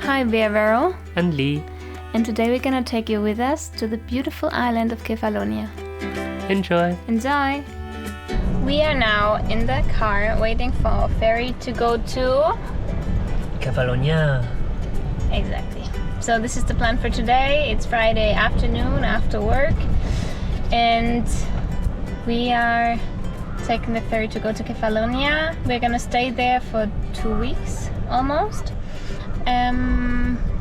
Hi, we're Vero and Lee. and today we're gonna take you with us to the beautiful island of Kefalonia. Enjoy! Enjoy! We are now in the car waiting for our ferry to go to... Kefalonia! Exactly. So this is the plan for today. It's Friday afternoon after work and we are taking the ferry to go to Kefalonia. We're gonna stay there for 2 weeks almost.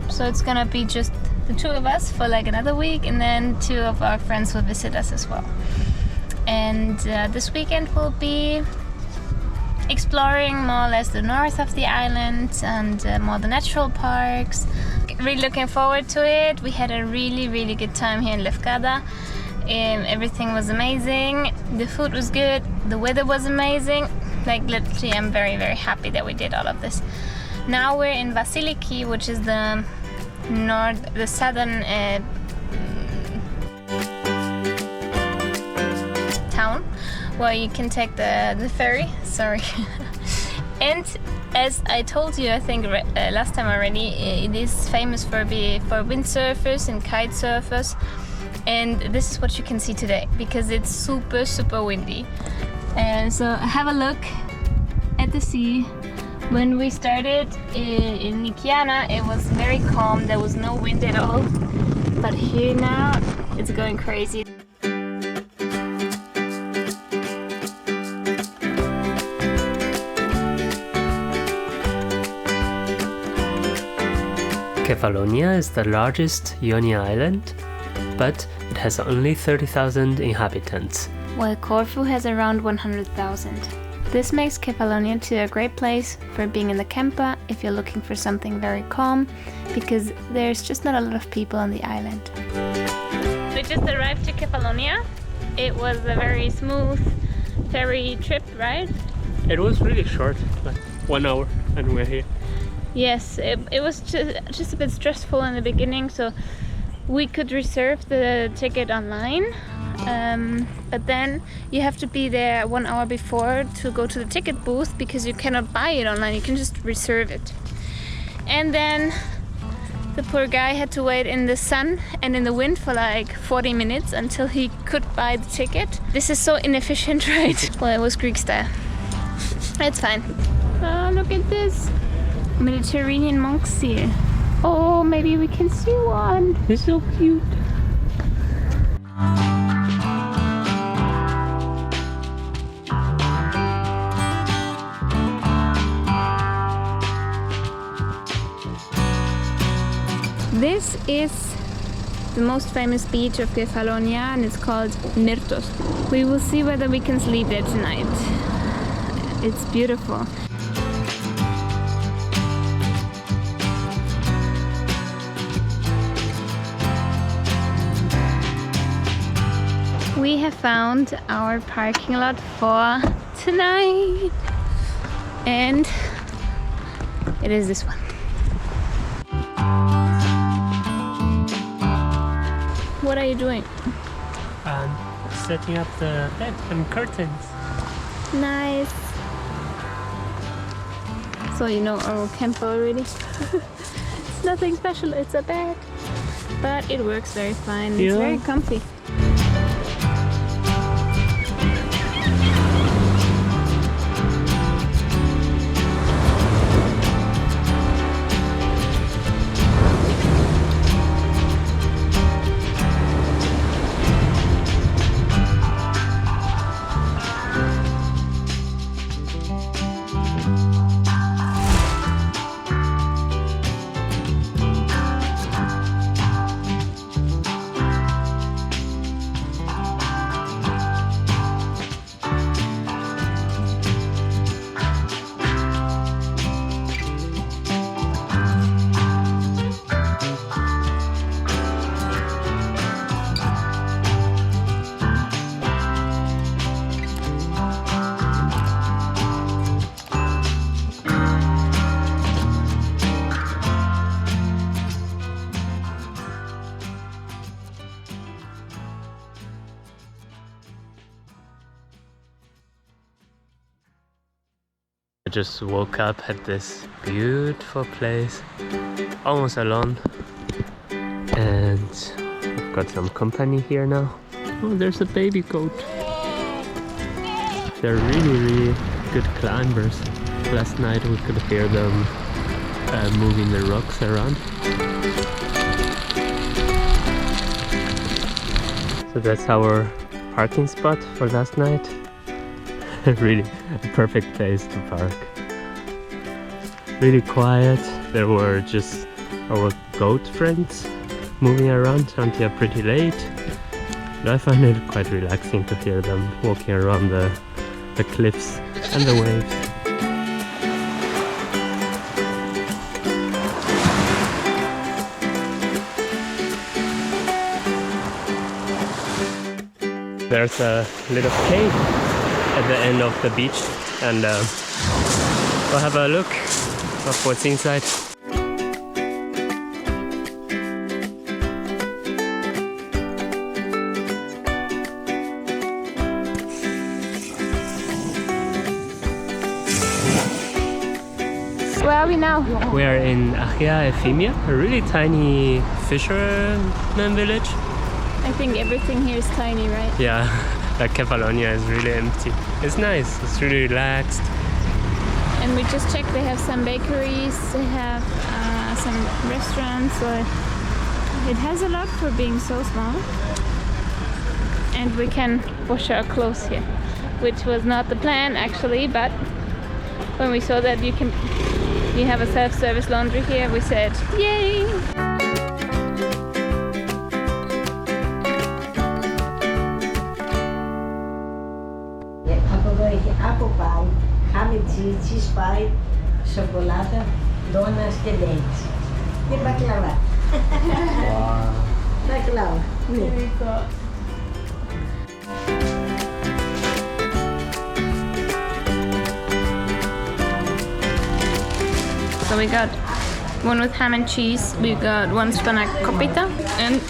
So it's gonna be just the two of us for like another week, and then two of our friends will visit us as well. And this weekend we'll be exploring more or less the north of the island and more the natural parks. Really looking forward to it. We had a really good time here in Lefkada. Everything was amazing. The food was good. The weather was amazing. Like literally, I'm very happy that we did all of this. Now we're in Vasiliki, which is the southern town where you can take the ferry. Sorry. And as I told you, I think last time already, it is famous for windsurfers and kite surfers. And this is what you can see today because it's super windy. And so have a look at the sea. When we started in Nikiana, it was very calm, there was no wind at all. But here now, it's going crazy. Kefalonia is the largest Ionian island, but it has only 30,000 inhabitants. While Corfu has around 100,000. This makes Kefalonia a great place for being in the camper if you're looking for something very calm, because there's just not a lot of people on the island. We just arrived to Kefalonia. It was a very smooth ferry trip, right? It was really short, like 1 hour, and we're here. Yes, it was just a bit stressful in the beginning, so we could reserve the ticket online. But then you have to be there 1 hour before to go to the ticket booth because you cannot buy it online, you can just reserve it. And then the poor guy had to wait in the sun and in the wind for like 40 minutes until he could buy the ticket. This is so inefficient, right? Well, it was Greek style. It's fine. Oh, look at this. Mediterranean monks here. Oh, maybe we can see one. It's so cute. This is the most famous beach of Kefalonia and it's called Myrtos. We will see whether we can sleep there tonight. It's beautiful. We have found our parking lot for tonight and it is this one. What are you doing? Setting up the bed and curtains. Nice. So you know our camper already. It's nothing special, it's a bed. But it works very fine, it's very comfy. just woke up at this beautiful place, almost alone, and we've got some company here now. Oh, there's a baby goat. They're really good climbers. Last night we could hear them moving the rocks around. So that's our parking spot for last night. Really a perfect place to park. Really quiet. There were just our goat friends moving around until pretty late. And I find it quite relaxing to hear them walking around the cliffs and the waves. There's a little cave at the end of the beach, and we'll have a look of what's inside. Where are we now? We are in Agia, Effimia, a really tiny fisherman village. I think everything here is tiny, right? Yeah, like Kefalonia is really empty. It's nice, it's really relaxed. And we just checked, they have some bakeries, they have some restaurants, so it has a lot for being so small. And we can wash our clothes here, which was not the plan actually, but when we saw that you have a self-service laundry here, we said, yay! Apple pie, ham and cheese, cheese pie, chocolate, donuts and eggs. The baklava. Wow. Baklava. Very cool. So we got one with ham and cheese, we got one spanakopita, and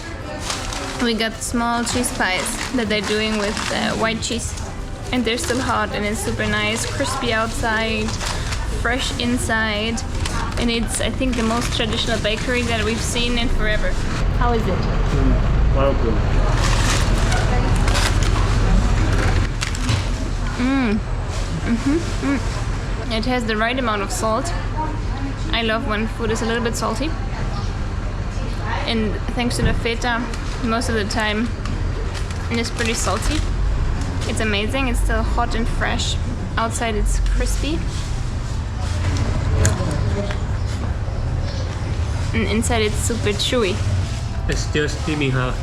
we got small cheese pies that they're doing with white cheese. And they're still hot and it's super nice, crispy outside, fresh inside. And it's, I think, the most traditional bakery that we've seen in forever. How is it? Welcome. It has the right amount of salt. I love when food is a little bit salty. And thanks to the feta, most of the time it's pretty salty. It's amazing, it's still hot and fresh. Outside it's crispy. And inside it's super chewy. It's still steaming hot.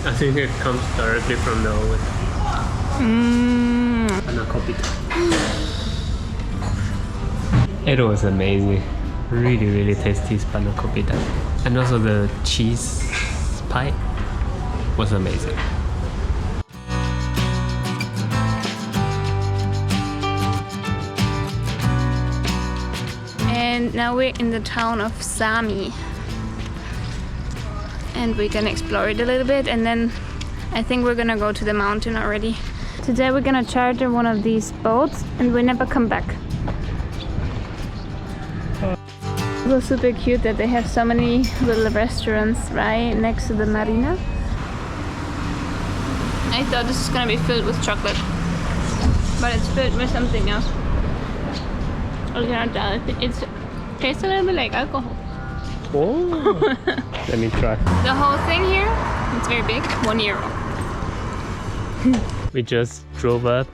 I think it comes directly from the oven. Panakopita. It was amazing. Really tasty panakopita. And also the cheese pie was amazing. And now we're in the town of Sami. And we're gonna explore it a little bit, and then I think we're gonna go to the mountain already. Today we're gonna charter one of these boats and we never come back. It was super cute that they have so many little restaurants right next to the marina. I thought this was gonna be filled with chocolate, but it's filled with something else. I cannot tell. It tastes a little bit like alcohol. Oh, let me try. The whole thing here, it's very big, €1. We just drove up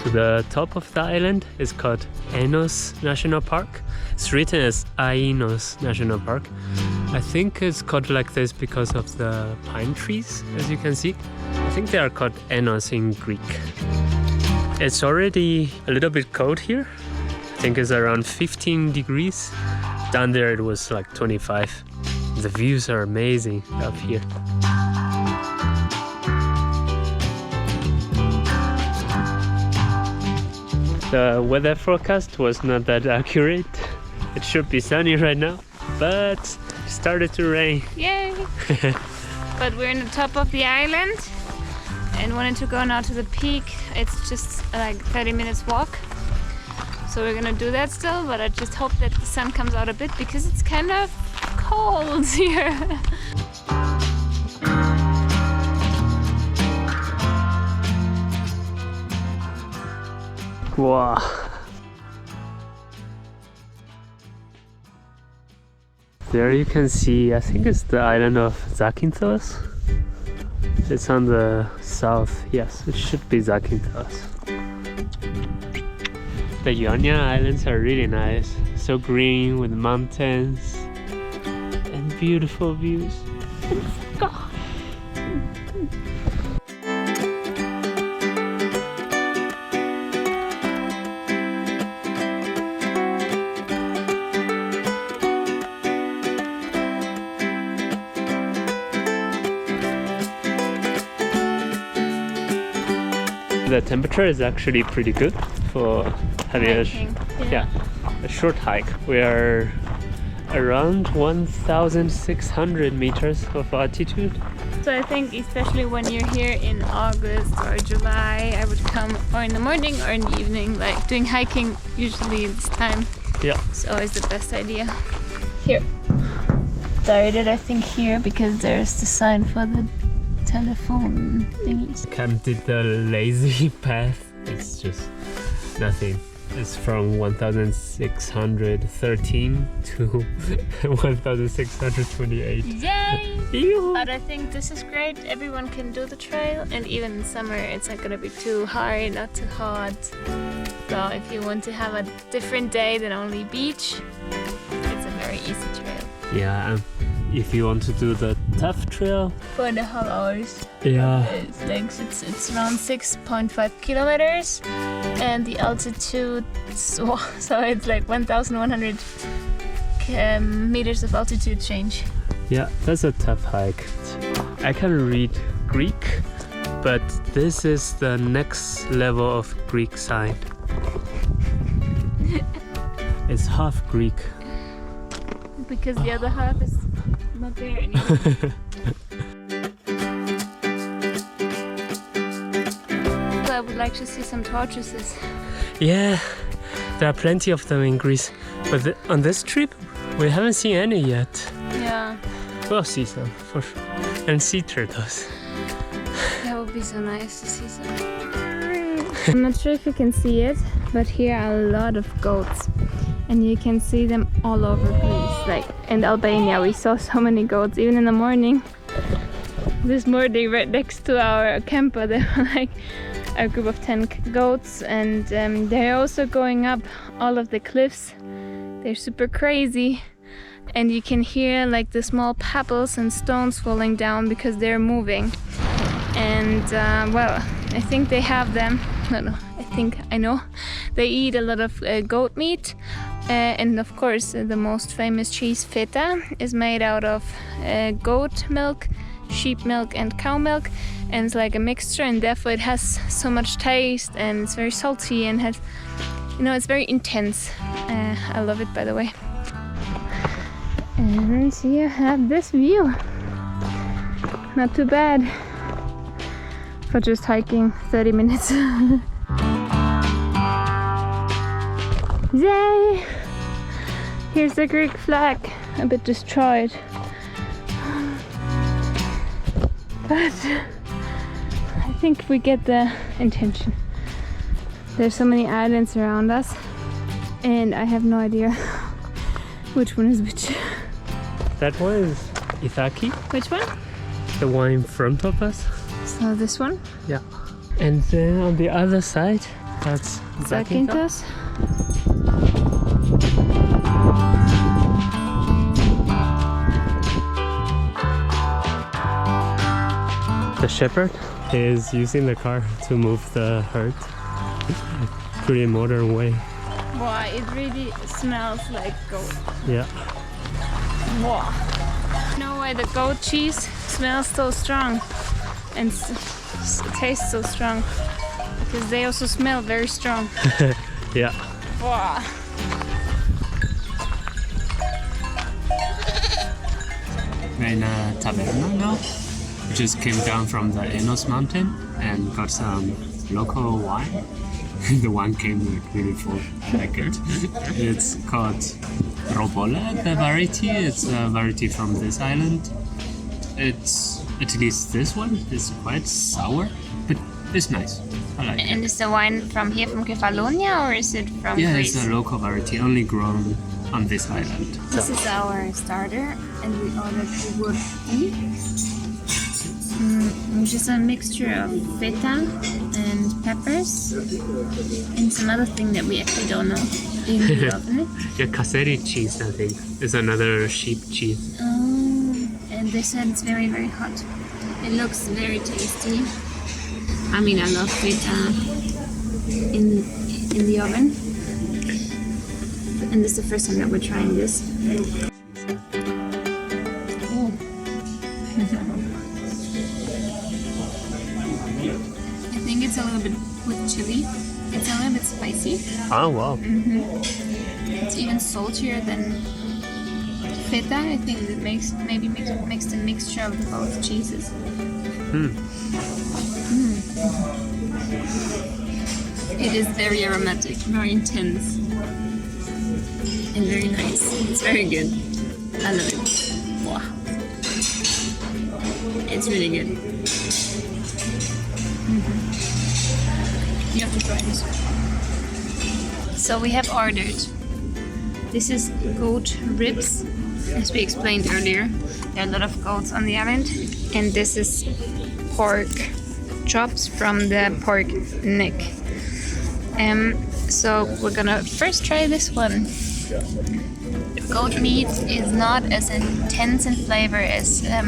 to the top of the island. It's called Ainos National Park. It's written as Ainos National Park. I think it's called like this because of the pine trees, as you can see. I think they are called Ainos in Greek. It's already a little bit cold here. I think it's around 15 degrees. Down there it was like 25. The views are amazing up here. The weather forecast was not that accurate. It should be sunny right now, but it started to rain. Yay! But we're in the top of the island and wanted to go now to the peak. It's just like 30 minutes walk. So we're gonna do that still, but I just hope that the sun comes out a bit because it's kind of cold here. Wow. There you can see, I think it's the island of Zakynthos. It's on the south. Yes, it should be Zakynthos. The Ionian Islands are really nice. So green with mountains and beautiful views. The temperature is actually pretty good for having a short hike. We are around 1,600 meters of altitude. So I think especially when you're here in August or July, I would come or in the morning or in the evening, like doing hiking usually this time. Yeah. It's always the best idea. Here. Started I think here because there's the sign for the telephone thingies. Can't do the lazy path. It's just nothing. It's from 1,613 to 1,628. Yay! Ew. But I think this is great. Everyone can do the trail, and even in summer it's not gonna be too hard, not too hot. So if you want to have a different day than only beach, it's a very easy trail. Yeah, if you want to do the tough trail, 4.5 hours. yeah, It's like it's around 6.5 kilometers, and the altitude, so it's like 1,100 meters of altitude change. yeah, that's a tough hike. I can read Greek, but this is the next level of Greek sign. It's half Greek. Because the other half is not there anymore. So I would like to see some tortoises. Yeah, there are plenty of them in Greece, but on this trip we haven't seen any yet. Yeah, We'll see some for sure, and sea turtles. that would be so nice to see some. I'm not sure if you can see it, but here are a lot of goats. And you can see them all over Greece. Like in Albania, we saw so many goats, even in the morning. This morning, right next to our camper, there were like a group of 10 goats, and they're also going up all of the cliffs. They're super crazy, and you can hear like the small pebbles and stones falling down because they're moving. And well, I think they have them. I know. They eat a lot of goat meat. And of course, the most famous cheese, feta, is made out of goat milk, sheep milk, and cow milk, and it's like a mixture, and therefore it has so much taste, and it's very salty, and has, it's very intense. I love it, by the way. And you have this view. Not too bad for just hiking 30 minutes. Yay! Here's the Greek flag, a bit destroyed. But I think we get the intention. There's so many islands around us, and I have no idea which one is which. That one is Ithaki, Which one? the one in front of us. So this one? Yeah. And then on the other side, that's Zakynthos. Zakynthos. The shepherd is using the car to move the herd. Pretty modern way. Wow, it really smells like goat. Yeah. Wow. You know why the goat cheese smells so strong and tastes so strong? Because they also smell very strong. Yeah. Wow. We're in Taverna now. We just came down from the Ainos mountain and got some local wine. The one came like really full packet. It's called Robola, the variety. It's a variety from this island. It's, at least this one, is quite sour, but it's nice. I like it. And is the wine from here, from Kefalonia, or is it from Yeah, Greece? it's a local variety, only grown on this island. This is our starter, and we ordered Corfu, which is a mixture of feta and peppers and some other thing that we actually don't know in the oven. Yeah, Caseri cheese, I think, is another sheep cheese. And they said it's very, very hot. It looks very tasty. I mean, I love feta in the oven. And this is the first time that we're trying this. Oh. I think it's a little bit with chili. It's a little bit spicy. Oh, wow. It's even saltier than feta. I think it makes the mixture of both cheeses. It is very aromatic, very intense, and very nice. It's very good. I love it. Wow. It's really good. You have to try this. So we have ordered. This is goat ribs, as we explained earlier. There are a lot of goats on the island, and this is pork chops from the pork neck. So we're gonna first try this one. Goat meat is not as intense in flavor as the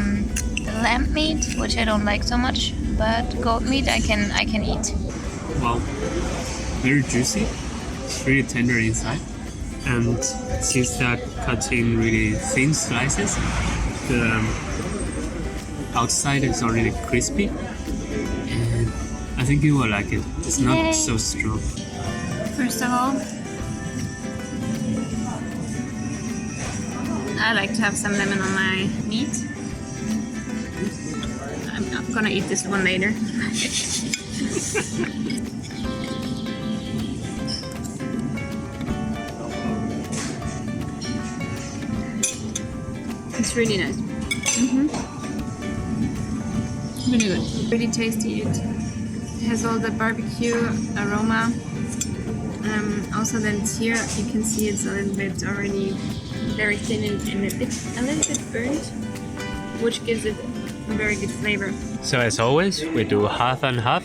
lamb meat, which I don't like so much. But goat meat I can eat. Wow, very juicy. It's really tender inside, and since they're cutting really thin slices, the outside is already crispy, and I think you will like it. It's not so strong. First of all, I like to have some lemon on my meat. I'm gonna eat this one later. It's really nice. Really good. Really tasty. It has all the barbecue aroma. Also then it's here, you can see it's a little bit already very thin and a little bit burnt, which gives it a very good flavor. So as always, we do half and half.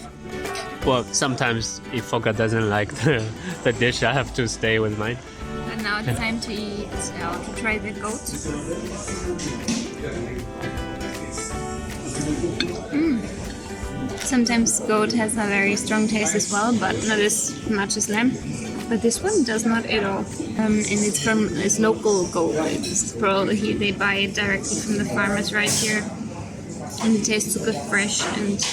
Well, sometimes if Foka doesn't like the dish, I have to stay with mine. And now it's time to eat, to try the goat. Sometimes goat has a very strong taste as well, but not as much as lamb. But this one does not at all. And it's local goat. It's probably they buy it directly from the farmers right here. And it tastes super fresh and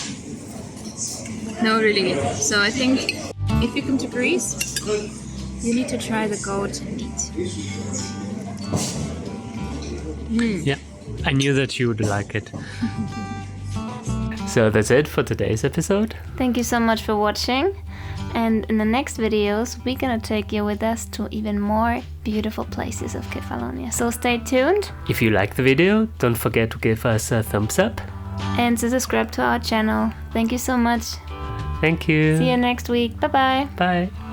really good. So I think if you come to Greece, you need to try the goat meat. Yeah, I knew that you would like it. So that's it for today's episode. Thank you so much for watching. And in the next videos, we're gonna take you with us to even more beautiful places of Kefalonia. So stay tuned. If you like the video, don't forget to give us a thumbs up. And to subscribe to our channel. Thank you so much. Thank you. See you next week. Bye-bye. Bye.